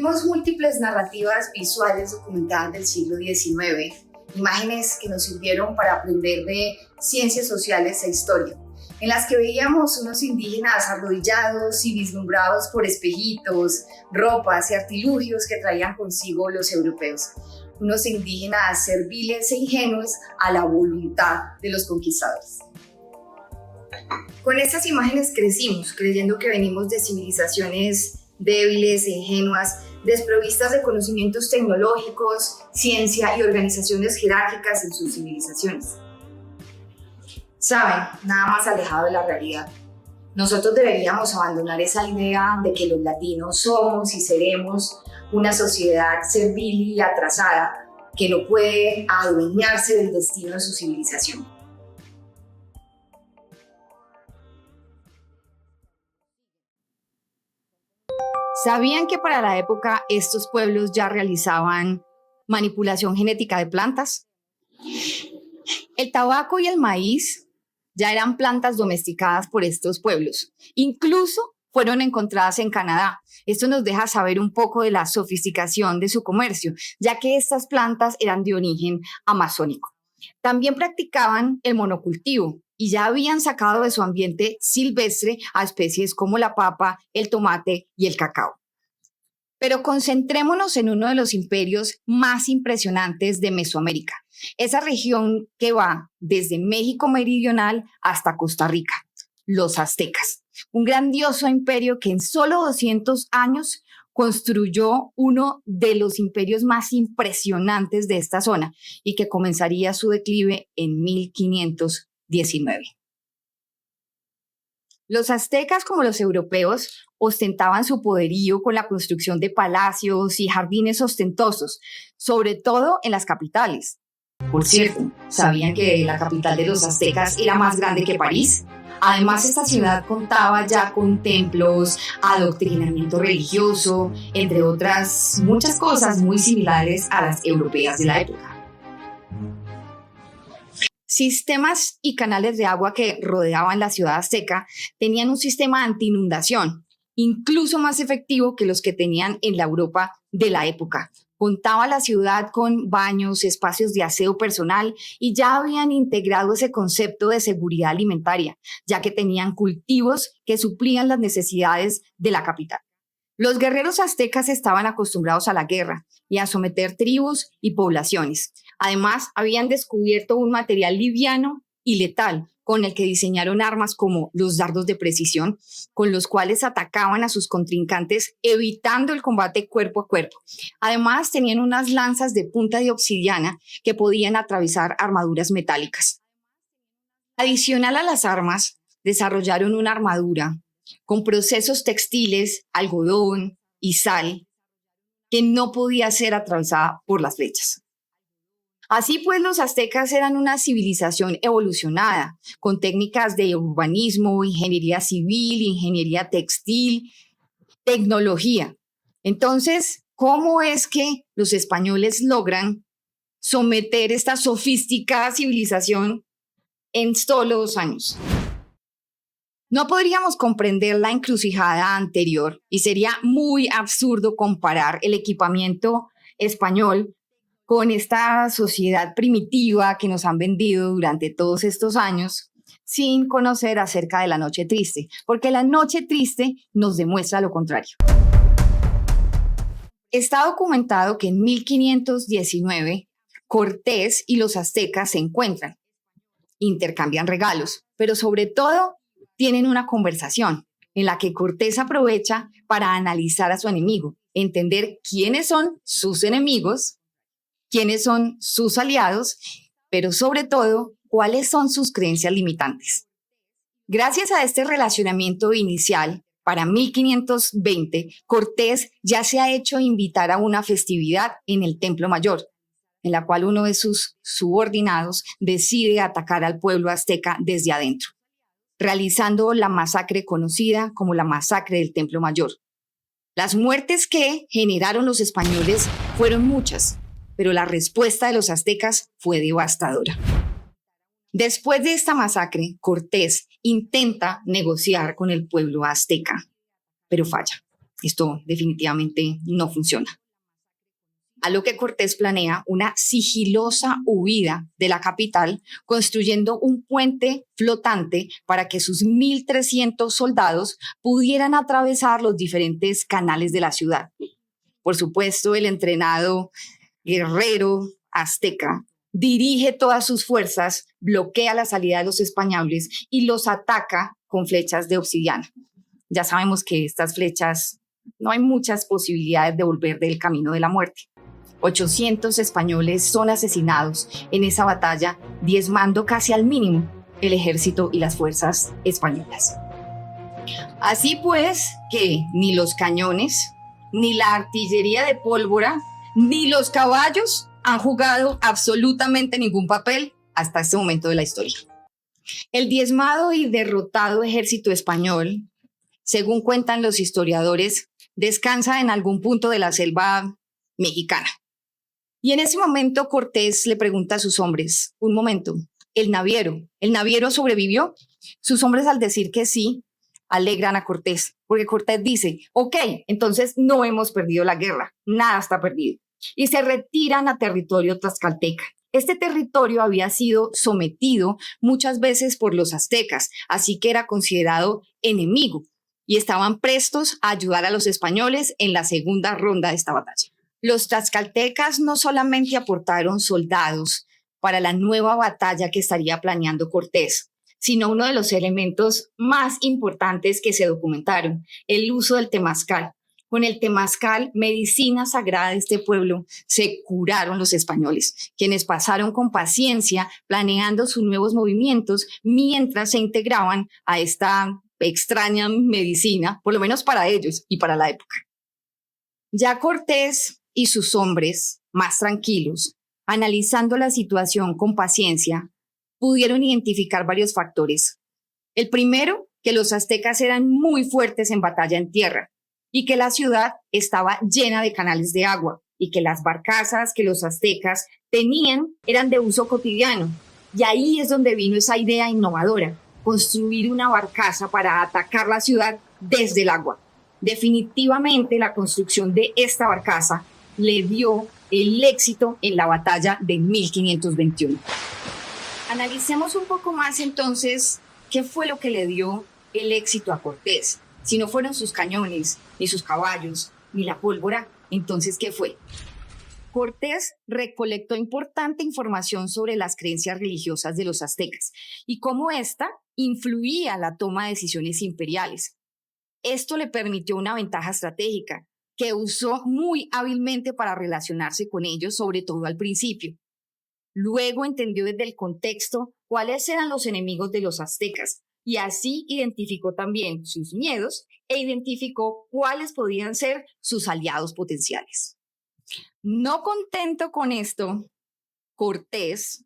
Tuvimos múltiples narrativas visuales documentadas del siglo XIX, imágenes que nos sirvieron para aprender de ciencias sociales e historia, en las que veíamos unos indígenas arrodillados y vislumbrados por espejitos, ropas y artilugios que traían consigo los europeos, unos indígenas serviles e ingenuos a la voluntad de los conquistadores. Con estas imágenes crecimos, creyendo que venimos de civilizaciones débiles e ingenuas, desprovistas de conocimientos tecnológicos, ciencia y organizaciones jerárquicas en sus civilizaciones. Saben, nada más alejado de la realidad. Nosotros deberíamos abandonar esa idea de que los latinos somos y seremos una sociedad servil y atrasada que no puede adueñarse del destino de su civilización. ¿Sabían que para la época estos pueblos ya realizaban manipulación genética de plantas? El tabaco y el maíz ya eran plantas domesticadas por estos pueblos. Incluso fueron encontradas en Canadá. Esto nos deja saber un poco de la sofisticación de su comercio, ya que estas plantas eran de origen amazónico. También practicaban el monocultivo y ya habían sacado de su ambiente silvestre a especies como la papa, el tomate y el cacao. Pero concentrémonos en uno de los imperios más impresionantes de Mesoamérica, esa región que va desde México meridional hasta Costa Rica, los aztecas. Un grandioso imperio que en solo 200 años construyó uno de los imperios más impresionantes de esta zona y que comenzaría su declive en 1519. Los aztecas, como los europeos, ostentaban su poderío con la construcción de palacios y jardines ostentosos, sobre todo en las capitales. Por cierto, ¿sabían que la capital de los aztecas era más grande que París? Además, esta ciudad contaba ya con templos, adoctrinamiento religioso, entre otras muchas cosas muy similares a las europeas de la época. Sistemas y canales de agua que rodeaban la ciudad azteca tenían un sistema anti-inundación, incluso más efectivo que los que tenían en la Europa de la época. Contaba la ciudad con baños, espacios de aseo personal y ya habían integrado ese concepto de seguridad alimentaria, ya que tenían cultivos que suplían las necesidades de la capital. Los guerreros aztecas estaban acostumbrados a la guerra y a someter tribus y poblaciones. Además, habían descubierto un material liviano y letal con el que diseñaron armas como los dardos de precisión, con los cuales atacaban a sus contrincantes, evitando el combate cuerpo a cuerpo. Además, tenían unas lanzas de punta de obsidiana que podían atravesar armaduras metálicas. Adicional a las armas, desarrollaron una armadura con procesos textiles, algodón y sal, que no podía ser atravesada por las flechas. Así pues, los aztecas eran una civilización evolucionada, con técnicas de urbanismo, ingeniería civil, ingeniería textil, tecnología. Entonces, ¿cómo es que los españoles logran someter esta sofisticada civilización en solo 2 años? No podríamos comprender la encrucijada anterior y sería muy absurdo comparar el equipamiento español con esta sociedad primitiva que nos han vendido durante todos estos años sin conocer acerca de la Noche Triste, porque la Noche Triste nos demuestra lo contrario. Está documentado que en 1519 Cortés y los aztecas se encuentran, intercambian regalos, pero sobre todo tienen una conversación en la que Cortés aprovecha para analizar a su enemigo, entender quiénes son sus enemigos, quiénes son sus aliados, pero sobre todo, cuáles son sus creencias limitantes. Gracias a este relacionamiento inicial, para 1520, Cortés ya se ha hecho invitar a una festividad en el Templo Mayor, en la cual uno de sus subordinados decide atacar al pueblo azteca desde adentro, realizando la masacre conocida como la masacre del Templo Mayor. Las muertes que generaron los españoles fueron muchas, pero la respuesta de los aztecas fue devastadora. Después de esta masacre, Cortés intenta negociar con el pueblo azteca, pero falla. Esto definitivamente no funciona. A lo que Cortés planea una sigilosa huida de la capital, construyendo un puente flotante para que sus 1.300 soldados pudieran atravesar los diferentes canales de la ciudad. Por supuesto, el entrenado guerrero azteca dirige todas sus fuerzas, bloquea la salida de los españoles y los ataca con flechas de obsidiana. Ya sabemos que estas flechas no hay muchas posibilidades de volver del camino de la muerte. 800 españoles son asesinados en esa batalla, diezmando casi al mínimo el ejército y las fuerzas españolas. Así pues que ni los cañones, ni la artillería de pólvora, ni los caballos han jugado absolutamente ningún papel hasta este momento de la historia. El diezmado y derrotado ejército español, según cuentan los historiadores, descansa en algún punto de la selva mexicana. Y en ese momento Cortés le pregunta a sus hombres, un momento, ¿el naviero sobrevivió? Sus hombres, al decir que sí, alegran a Cortés, porque Cortés dice, ok, entonces no hemos perdido la guerra, nada está perdido. Y se retiran a territorio tlaxcalteca. Este territorio había sido sometido muchas veces por los aztecas, así que era considerado enemigo y estaban prestos a ayudar a los españoles en la segunda ronda de esta batalla. Los tlaxcaltecas no solamente aportaron soldados para la nueva batalla que estaría planeando Cortés, sino uno de los elementos más importantes que se documentaron, el uso del temazcal. Con el temazcal, medicina sagrada de este pueblo, se curaron los españoles, quienes pasaron con paciencia planeando sus nuevos movimientos mientras se integraban a esta extraña medicina, por lo menos para ellos y para la época. Ya Cortés y sus hombres, más tranquilos, analizando la situación con paciencia, pudieron identificar varios factores. El primero, que los aztecas eran muy fuertes en batalla en tierra y que la ciudad estaba llena de canales de agua y que las barcazas que los aztecas tenían eran de uso cotidiano. Y ahí es donde vino esa idea innovadora, construir una barcaza para atacar la ciudad desde el agua. Definitivamente la construcción de esta barcaza le dio el éxito en la batalla de 1521. Analicemos un poco más entonces qué fue lo que le dio el éxito a Cortés. Si no fueron sus cañones, ni sus caballos, ni la pólvora, entonces ¿qué fue? Cortés recolectó importante información sobre las creencias religiosas de los aztecas y cómo ésta influía en la toma de decisiones imperiales. Esto le permitió una ventaja estratégica que usó muy hábilmente para relacionarse con ellos, sobre todo al principio. Luego entendió desde el contexto cuáles eran los enemigos de los aztecas y así identificó también sus miedos e identificó cuáles podían ser sus aliados potenciales. No contento con esto, Cortés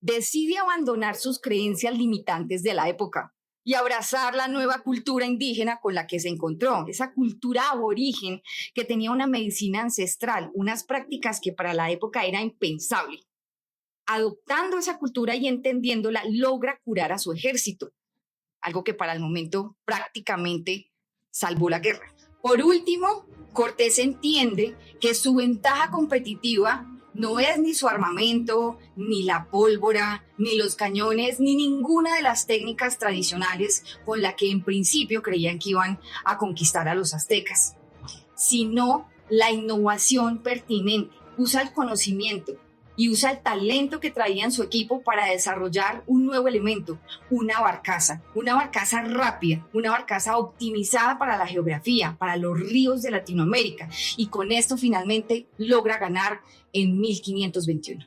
decide abandonar sus creencias limitantes de la época y abrazar la nueva cultura indígena con la que se encontró, esa cultura aborigen que tenía una medicina ancestral, unas prácticas que para la época era impensable. Adoptando esa cultura y entendiéndola, logra curar a su ejército, algo que para el momento prácticamente salvó la guerra. Por último, Cortés entiende que su ventaja competitiva no es ni su armamento, ni la pólvora, ni los cañones, ni ninguna de las técnicas tradicionales con la que en principio creían que iban a conquistar a los aztecas, sino la innovación pertinente. Usa el conocimiento y usa el talento que traía en su equipo para desarrollar un nuevo elemento, una barcaza rápida, una barcaza optimizada para la geografía, para los ríos de Latinoamérica, y con esto finalmente logra ganar en 1521.